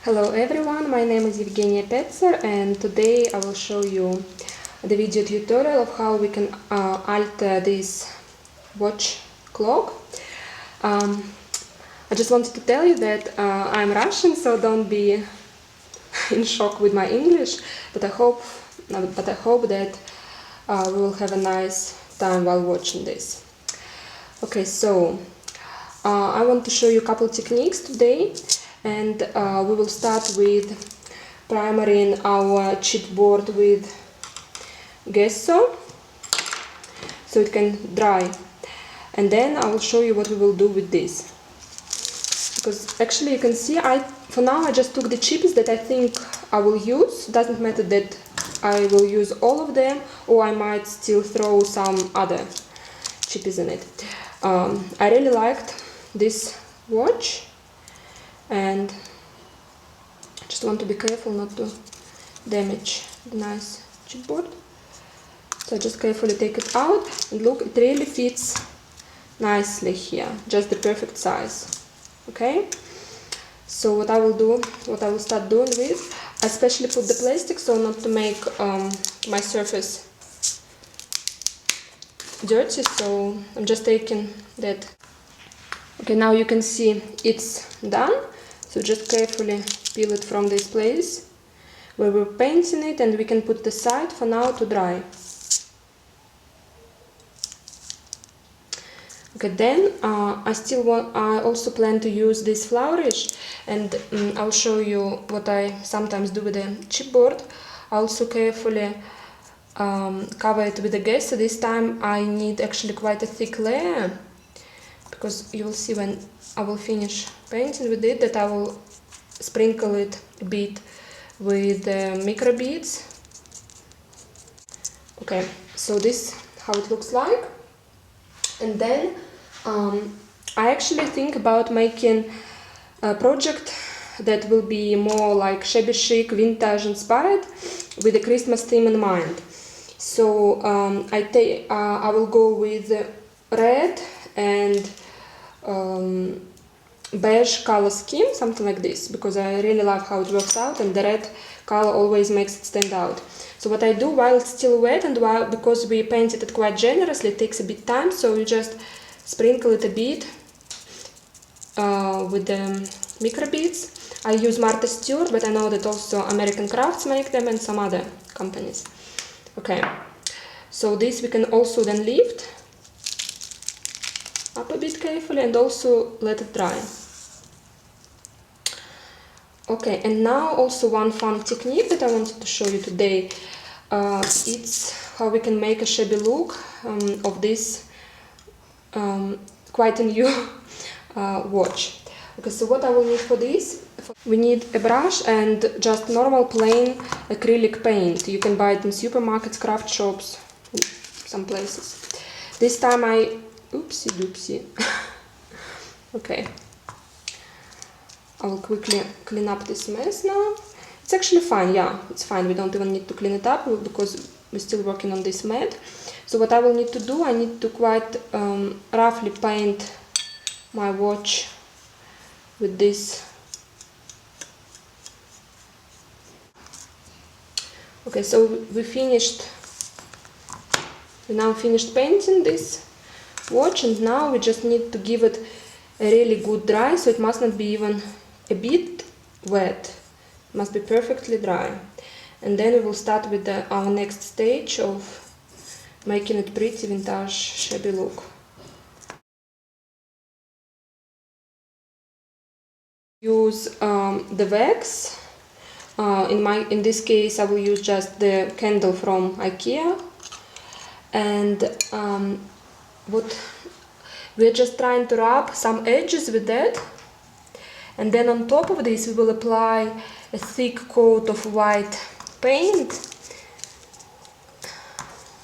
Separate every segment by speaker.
Speaker 1: Hello everyone, my name is Evgenia Petzer and today I will show you the video tutorial of how we can alter this watch clock. I just wanted to tell you that I'm Russian, so don't be in shock with my English, but I hope that we will have a nice time while watching this. Okay, so I want to show you a couple techniques today, and we will start with primering our chipboard with gesso so it can dry, and then I will show you what we will do with this. Because actually you can see, for now I just took the chips that I think I will use. Doesn't matter that I will use all of them, or I might still throw some other chips in it. I really liked this watch, and I just want to be careful not to damage the nice chipboard. So I just carefully take it out, and look, it really fits nicely here, just the perfect size. Okay, so what I will start doing with, I especially put the plastic so not to make my surface dirty, so I'm just taking that. Okay, now you can see it's done, so just carefully peel it from this place where we're painting it, and we can put it aside for now to dry. Okay, then I also plan to use this flourish, and I'll show you what I sometimes do with the chipboard. I also carefully cover it with the gesso. This time I need actually quite a thick layer, because you will see when I will finish painting with it that I will sprinkle it a bit with micro beads. Okay, so this how it looks like. And then I actually think about making a project that will be more like shabby chic, vintage inspired, with a Christmas theme in mind. So I will go with red and beige color scheme, something like this, because I really love how it works out, and the red color always makes it stand out. So what I do while it's still wet, and because we painted it quite generously, it takes a bit time, so you just sprinkle it a bit with the micro beads. I use Martha Stewart, but I know that also American Crafts make them, and some other companies. Okay, so this we can also then lift up a bit carefully and also let it dry. Okay, and now also one fun technique that I wanted to show you today. It's how we can make a shabby look of this quite a new watch. Okay, so what I will need for this, we need a brush and just normal plain acrylic paint. You can buy it in supermarkets, craft shops, some places. This time oopsie doopsie. Okay, I will quickly clean up this mess now. It's actually fine, yeah, it's fine. We don't even need to clean it up because we're still working on this mat. So what I will need to do, I need to quite roughly paint my watch with this. Okay, so we now finished painting this watch, and now we just need to give it a really good dry, so it must not be even a bit wet, it must be perfectly dry. And then we will start with our next stage of making it pretty vintage shabby look. Use the wax. In this case I will use just the candle from IKEA, and we're just trying to rub some edges with that, and then on top of this we will apply a thick coat of white paint,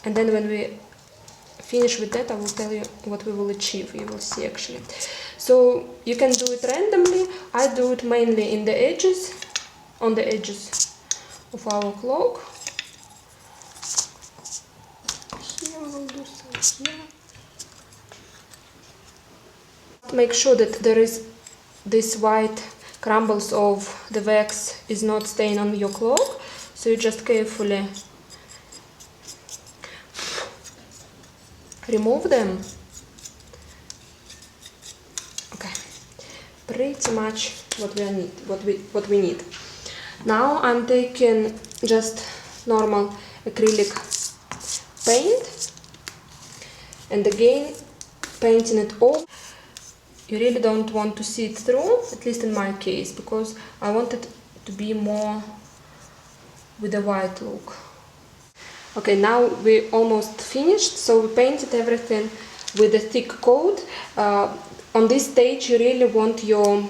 Speaker 1: and then when we finish with that I will tell you what we will achieve. You will see actually. So you can do it randomly. I do it mainly in the edges, on the edges of our clock. Here we will do some here. Make sure that there is this white crumbles of the wax is not staying on your clock, so you just carefully remove them. Okay, pretty much what we need. Now I'm taking just normal acrylic paint, and again painting it off. You really don't want to see it through, at least in my case, because I want it to be more with a white look. Okay, now we almost finished, so we painted everything with a thick coat. On this stage you really want your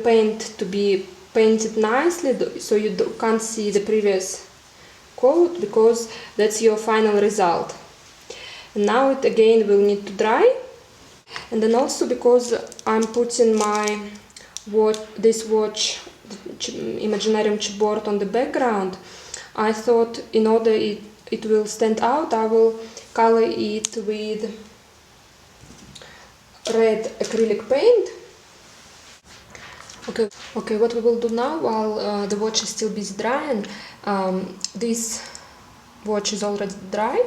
Speaker 1: paint to be painted nicely, so you can't see the previous coat, because that's your final result. And now it again will need to dry. And then also, because I'm putting my this watch, Imaginarium chipboard, on the background, I thought in order it will stand out, I will color it with red acrylic paint. Okay, what we will do now, while the watch is still busy drying, this watch is already dry,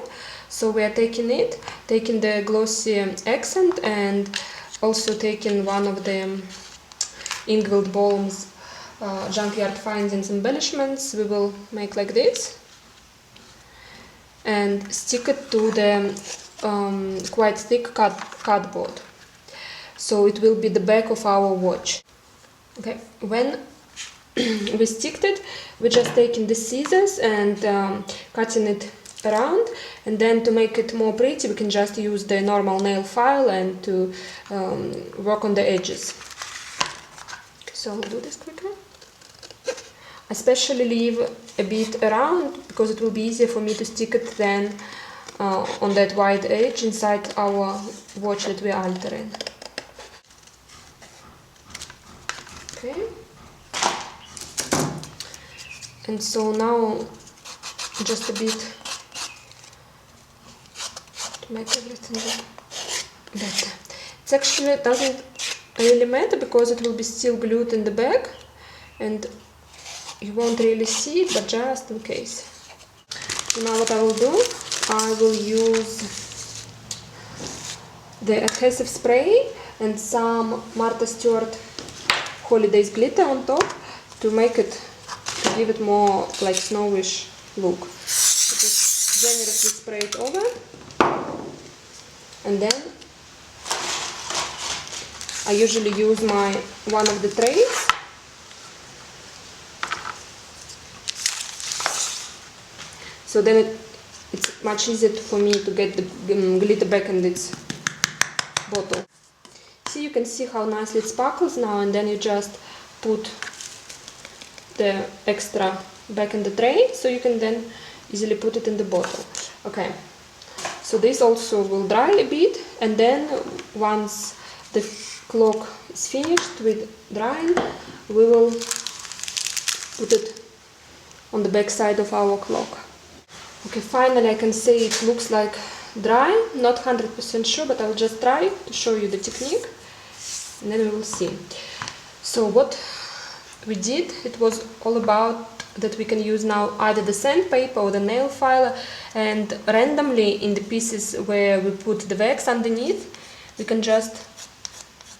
Speaker 1: so we are taking the glossy accent, and also taking one of the Ingvild Bolm's junkyard findings embellishments. We will make like this and stick it to the quite thick cardboard, so it will be the back of our watch. Okay, when we stick it, we're just taking the scissors and cutting it around, and then to make it more pretty we can just use the normal nail file and to work on the edges. So I'll do this quickly. Especially leave a bit around, because it will be easier for me to stick it then on that white edge inside our watch that we are altering. Okay. And so now just a bit to make everything better. It actually doesn't really matter, because it will be still glued in the bag and you won't really see it, but just in case. So now what I will do, I will use the adhesive spray and some Martha Stewart Holidays glitter on top to make it, to give it more like snowish look. So just generously spray it over, and then I usually use one of the trays. So then it's much easier for me to get the glitter back in its bottle. See, you can see how nicely it sparkles now, and then you just put the extra back in the tray, so you can then easily put it in the bottle. Okay, so this also will dry a bit, and then once the clock is finished with drying, we will put it on the back side of our clock. Okay, finally I can say it looks like dry, not 100% sure, but I'll just try to show you the technique, and then we will see. So what we did, it was all about that we can use now either the sandpaper or the nail file, and randomly in the pieces where we put the wax underneath, we can just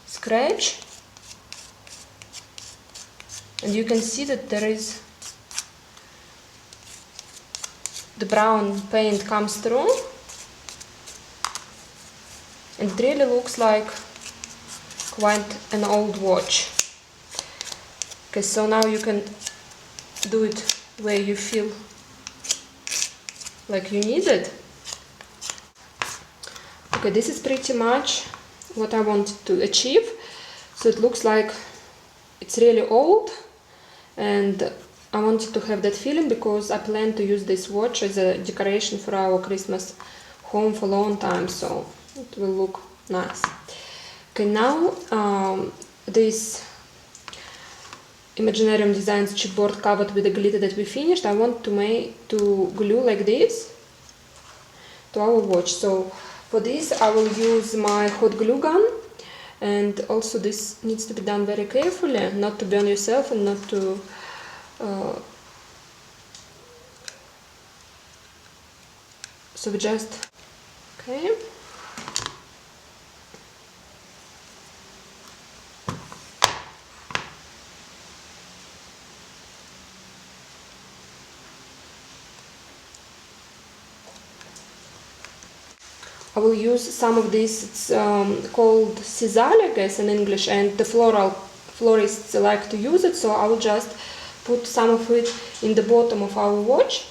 Speaker 1: scratch, and you can see that there is the brown paint comes through, and it really looks like quite an old watch. Okay, so now you can do it where you feel like you need it. Okay, this is pretty much what I wanted to achieve. So it looks like it's really old, and I wanted to have that feeling because I plan to use this watch as a decoration for our Christmas home for a long time, so it will look nice. Okay, now this Imaginarium Designs chipboard covered with the glitter that we finished, I want to glue like this to our watch. So for this I will use my hot glue gun, and also this needs to be done very carefully, not to burn yourself and not to so we just okay. I will use some of this, it's called sisal, I guess, in English, and the florists like to use it, so I will just put some of it in the bottom of our watch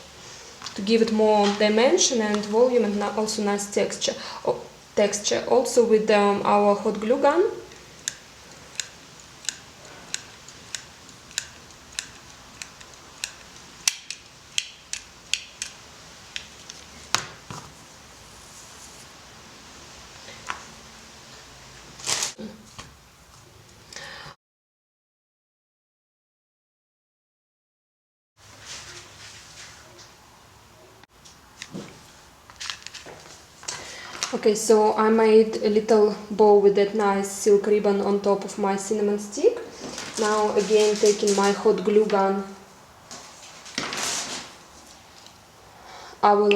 Speaker 1: to give it more dimension and volume and also nice texture. Also with our hot glue gun. Okay, so I made a little bow with that nice silk ribbon on top of my cinnamon stick. Now again taking my hot glue gun, I'll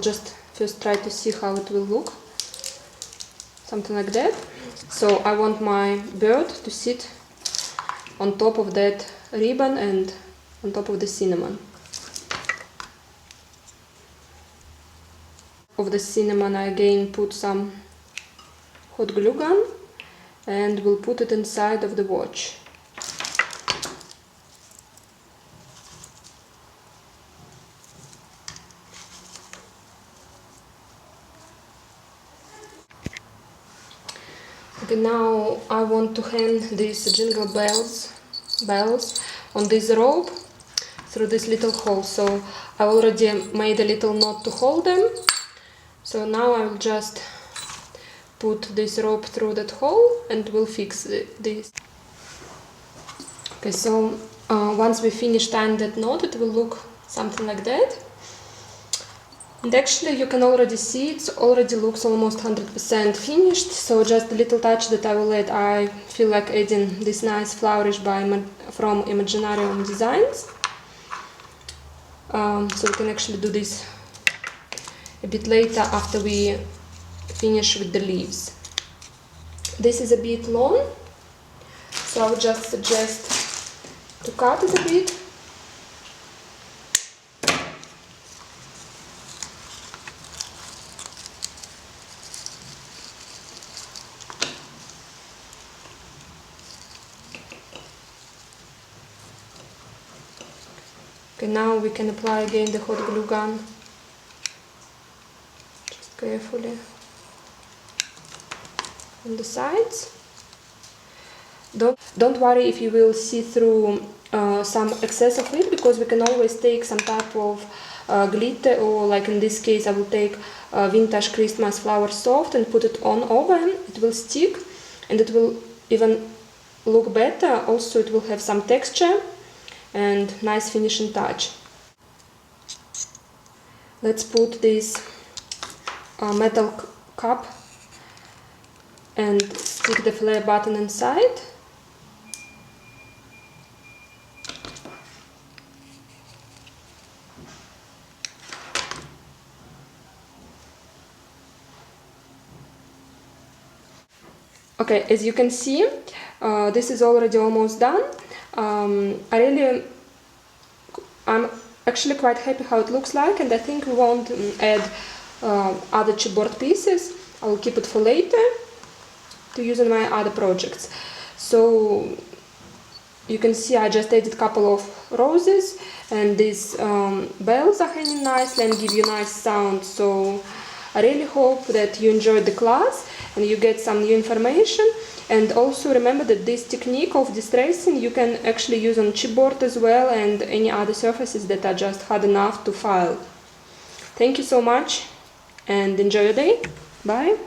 Speaker 1: just first try to see how it will look. Something like that. So I want my bird to sit on top of that ribbon and on top of the cinnamon. Of the cinnamon I again put some hot glue gun and will put it inside of the watch. Okay, now I want to hang these jingle bells on this rope through this little hole. So I already made a little knot to hold them. So now I will just put this rope through that hole and we'll fix this. Okay, so once we finish tying that knot, it will look something like that. And actually you can already see it already looks almost 100% finished. So just a little touch that I will add, I feel like adding this nice flourish from Imaginarium designs. So we can actually do this a bit later after we finish with the leaves. This is a bit long, so I would just suggest to cut it a bit. Okay, now we can apply again the hot glue gun. Carefully on the sides. Don't worry if you will see through some excess of it, because we can always take some type of glitter, or like in this case I will take vintage Christmas flower soft and put it on oven. It will stick and it will even look better. Also it will have some texture and nice finishing touch. Let's put this metal cup and stick the flare button inside. Okay, as you can see, this is already almost done. I'm actually quite happy how it looks like, and I think we won't add other chipboard pieces. I will keep it for later to use in my other projects. So you can see I just added a couple of roses, and these bells are hanging nicely and give you nice sound. So I really hope that you enjoyed the class and you get some new information. And also remember that this technique of distressing you can actually use on chipboard as well, and any other surfaces that are just hard enough to file. Thank you so much and enjoy your day. Bye!